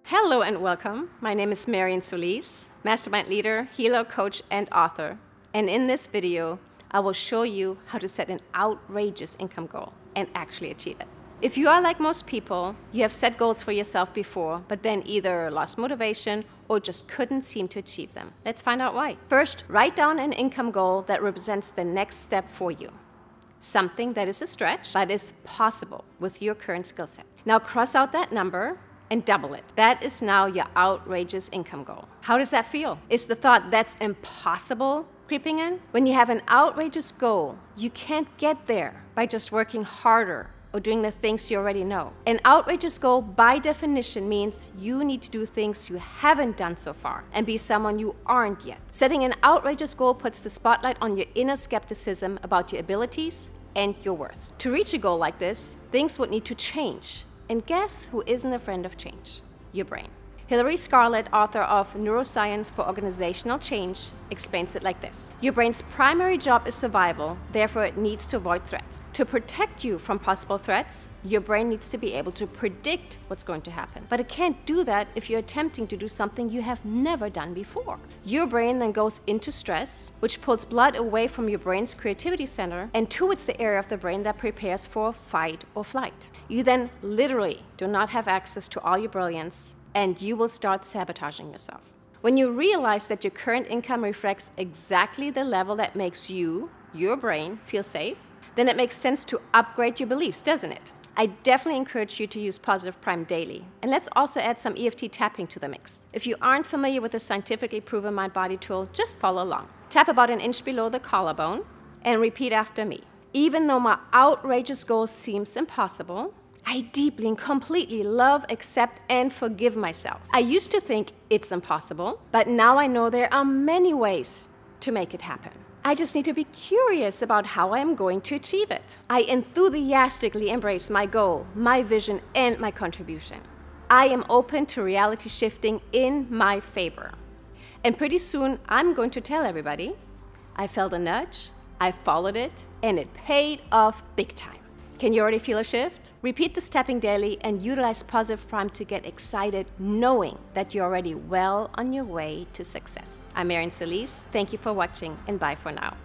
Hello and welcome. My name is Marion Solis, mastermind leader, healer, coach, and author. And in this video, I will show you how to set an outrageous income goal and actually achieve it. If you are like most people, you have set goals for yourself before, but then either lost motivation or just couldn't seem to achieve them. Let's find out why. First, write down an income goal that represents the next step for you. Something that is a stretch, but is possible with your current skill set. Now cross out that number and double it. That is now your outrageous income goal. How does that feel? Is the thought that's impossible creeping in? When you have an outrageous goal, you can't get there by just working harder or doing the things you already know. An outrageous goal, by definition, means you need to do things you haven't done so far and be someone you aren't yet. Setting an outrageous goal puts the spotlight on your inner skepticism about your abilities and your worth. To reach a goal like this, things would need to change. And guess who isn't a friend of change? Your brain. Hilary Scarlett, author of Neuroscience for Organizational Change, explains it like this. Your brain's primary job is survival, therefore it needs to avoid threats. To protect you from possible threats, your brain needs to be able to predict what's going to happen. But it can't do that if you're attempting to do something you have never done before. Your brain then goes into stress, which pulls blood away from your brain's creativity center and towards the area of the brain that prepares for fight or flight. You then literally do not have access to all your brilliance, and you will start sabotaging yourself. When you realize that your current income reflects exactly the level that makes you, your brain, feel safe, then it makes sense to upgrade your beliefs, doesn't it? I definitely encourage you to use Positive Prime daily. And let's also add some EFT tapping to the mix. If you aren't familiar with the scientifically proven mind-body tool, just follow along. Tap about an inch below the collarbone and repeat after me. Even though my outrageous goal seems impossible, I deeply and completely love, accept, and forgive myself. I used to think it's impossible, but now I know there are many ways to make it happen. I just need to be curious about how I am going to achieve it. I enthusiastically embrace my goal, my vision, and my contribution. I am open to reality shifting in my favor. And pretty soon, I'm going to tell everybody, I felt a nudge, I followed it, and it paid off big time. Can you already feel a shift? Repeat this tapping daily and utilize Positive Prime to get excited knowing that you're already well on your way to success. I'm Marion Solis. Thank you for watching and bye for now.